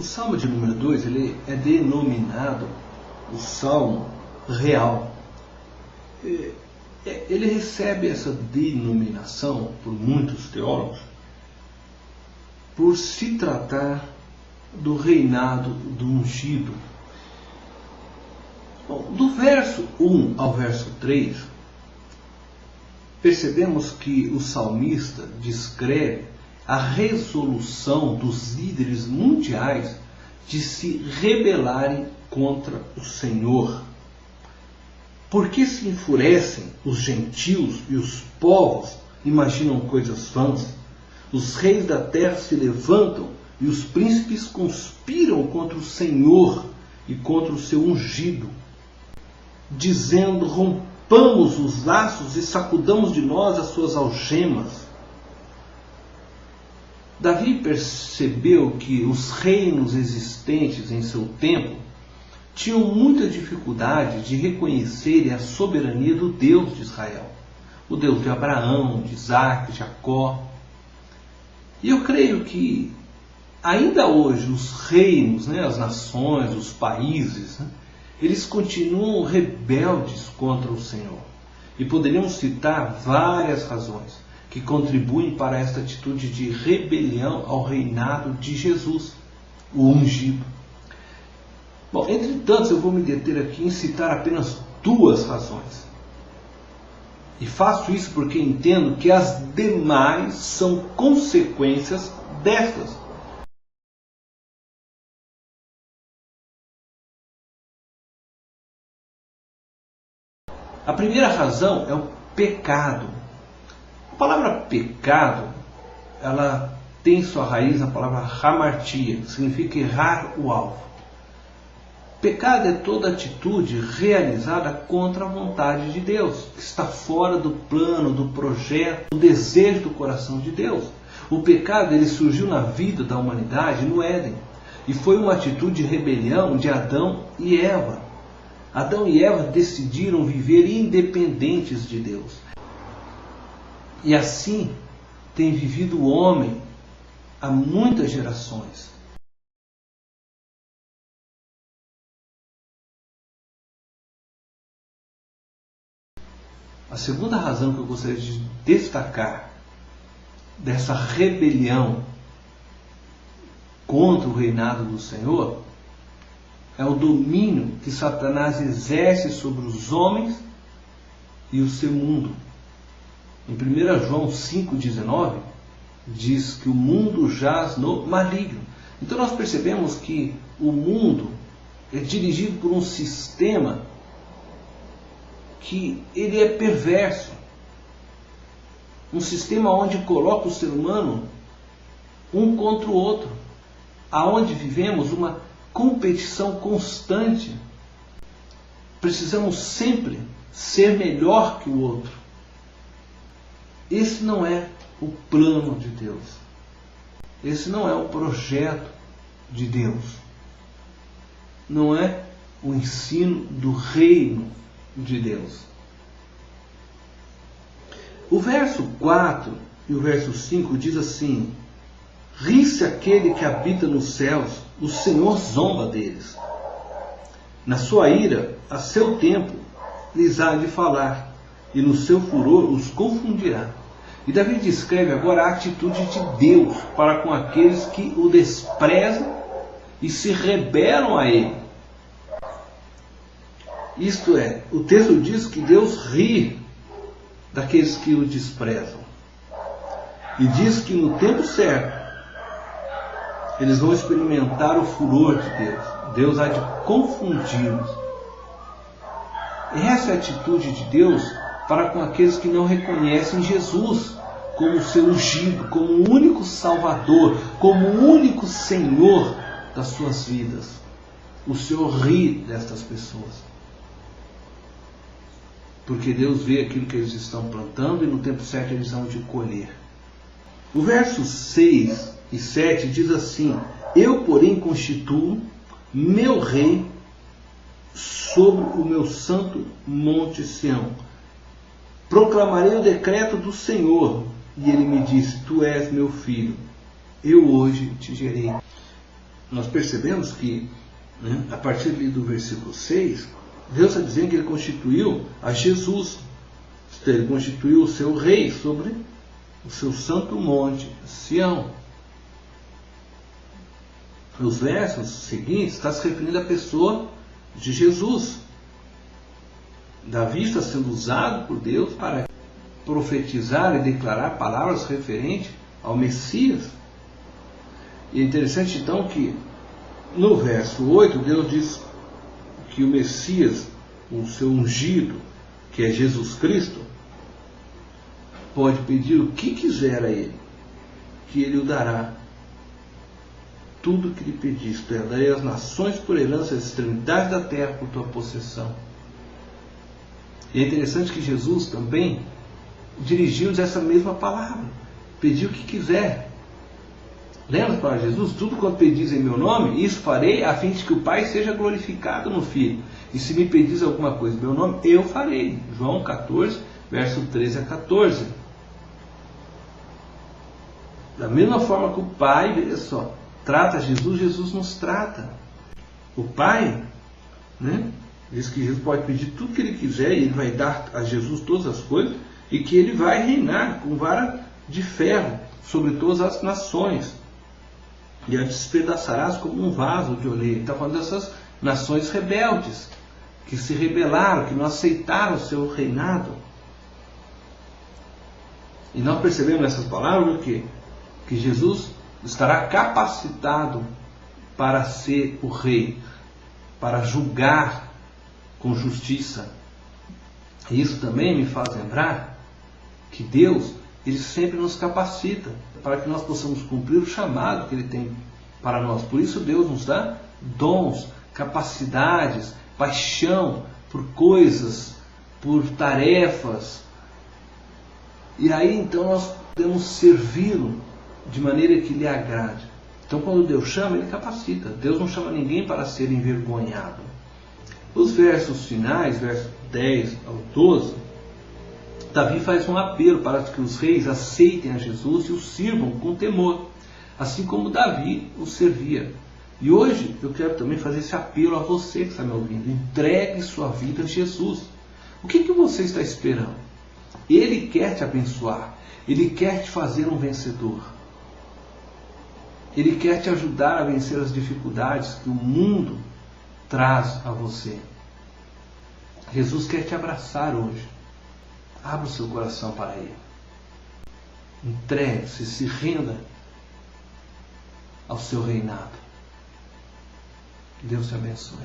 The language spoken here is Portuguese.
O Salmo de número 2, ele é denominado o Salmo Real. Ele recebe essa denominação por muitos teólogos por se tratar do reinado do ungido. Bom, do verso 1 ao verso 3, percebemos que o salmista descreve a resolução dos líderes mundiais de se rebelarem contra o Senhor. Por que se enfurecem os gentios e os povos imaginam coisas vãs? Os reis da terra se levantam e os príncipes conspiram contra o Senhor e contra o seu ungido, dizendo: rompamos os laços e sacudamos de nós as suas algemas. Davi percebeu que os reinos existentes em seu tempo tinham muita dificuldade de reconhecerem a soberania do Deus de Israel, o Deus de Abraão, de Isaac, de Jacó. E eu creio que ainda hoje os reinos, as nações, os países, eles continuam rebeldes contra o Senhor. E poderíamos citar várias razões que contribuem para esta atitude de rebelião ao reinado de Jesus, o ungido. Bom, entretanto, eu vou me deter aqui em citar apenas duas razões. E faço isso porque entendo que as demais são consequências destas. A primeira razão é o pecado. A palavra pecado, ela tem sua raiz na palavra hamartia, que significa errar o alvo. Pecado é toda atitude realizada contra a vontade de Deus, que está fora do plano, do projeto, do desejo do coração de Deus. O pecado, ele surgiu na vida da humanidade no Éden, e foi uma atitude de rebelião de Adão e Eva. Adão e Eva decidiram viver independentes de Deus. E assim tem vivido o homem há muitas gerações. A segunda razão que eu gostaria de destacar dessa rebelião contra o reinado do Senhor é o domínio que Satanás exerce sobre os homens e o seu mundo. Em 1 João 5,19 diz que o mundo jaz no maligno. Então nós percebemos que o mundo é dirigido por um sistema que ele é perverso. Um sistema onde coloca o ser humano um contra o outro, aonde vivemos uma competição constante. Precisamos sempre ser melhor que o outro. Esse não é o plano de Deus. Esse não é o projeto de Deus. Não é o ensino do reino de Deus. O verso 4 e o verso 5 diz assim: ri-se aquele que habita nos céus, o Senhor zomba deles. Na sua ira, a seu tempo, lhes há de falar, e no seu furor os confundirá. E Davi descreve agora a atitude de Deus para com aqueles que o desprezam e se rebelam a ele. Isto é, o texto diz que Deus ri daqueles que o desprezam. E diz que no tempo certo, eles vão experimentar o furor de Deus. Deus há de confundi-los. Essa é a atitude de Deus para com aqueles que não reconhecem Jesus como seu ungido, como o único Salvador, como o único Senhor das suas vidas. O Senhor ri destas pessoas. Porque Deus vê aquilo que eles estão plantando e no tempo certo eles vão de colher. O verso 6 e 7 diz assim: eu, porém, constituo meu rei sobre o meu santo monte Sião. Proclamarei o decreto do Senhor. E ele me disse: tu és meu filho, eu hoje te gerei. nós percebemos que, né, a partir do versículo 6, Deus está dizendo que Ele constituiu a Jesus. Ele constituiu o seu rei sobre o seu santo monte, Sião. Os versos seguintes estão se referindo à pessoa de Jesus. Davi está sendo usado por Deus para profetizar e declarar palavras referentes ao Messias. E é interessante então que no verso 8 Deus diz que o Messias, o seu ungido, que é Jesus Cristo, pode pedir o que quiser a Ele, que Ele o dará. Tudo que lhe pediste, darei às nações por herança, as extremidades da terra por tua possessão. E é interessante que Jesus também dirigiu-nos essa mesma palavra. Pediu o que quiser. Lembra para Jesus? Tudo quanto pedis em meu nome, isso farei, a fim de que o Pai seja glorificado no Filho. E se me pedis alguma coisa em meu nome, eu farei. João 14, verso 13 a 14. Da mesma forma que o Pai, veja só, trata Jesus, Jesus nos trata. O Pai, né, diz que Jesus pode pedir tudo que Ele quiser, e Ele vai dar a Jesus todas as coisas, e que Ele vai reinar com vara de ferro sobre todas as nações, e a despedaçarás como um vaso de oleiro. Está falando dessas nações rebeldes, que se rebelaram, que não aceitaram o seu reinado. E nós percebemos nessas palavras o quê? Que Jesus estará capacitado para ser o rei, para julgar com justiça. E isso também me faz lembrar que Deus, Ele sempre nos capacita para que nós possamos cumprir o chamado que Ele tem para nós. Por isso Deus nos dá dons, capacidades, paixão por coisas, por tarefas. E aí então nós podemos servi-lo de maneira que lhe agrade. Então quando Deus chama, Ele capacita. Deus não chama ninguém para ser envergonhado. Os versos finais, versos 10 ao 12, Davi faz um apelo para que os reis aceitem a Jesus e o sirvam com temor, assim como Davi o servia. E hoje eu quero também fazer esse apelo a você que está me ouvindo. Entregue sua vida a Jesus. O que você está esperando? Ele quer te abençoar. Ele quer te fazer um vencedor. Ele quer te ajudar a vencer as dificuldades que o mundo traz a você. Jesus quer te abraçar hoje. Abra o seu coração para Ele. Entregue-se, se renda ao seu reinado. Deus te abençoe.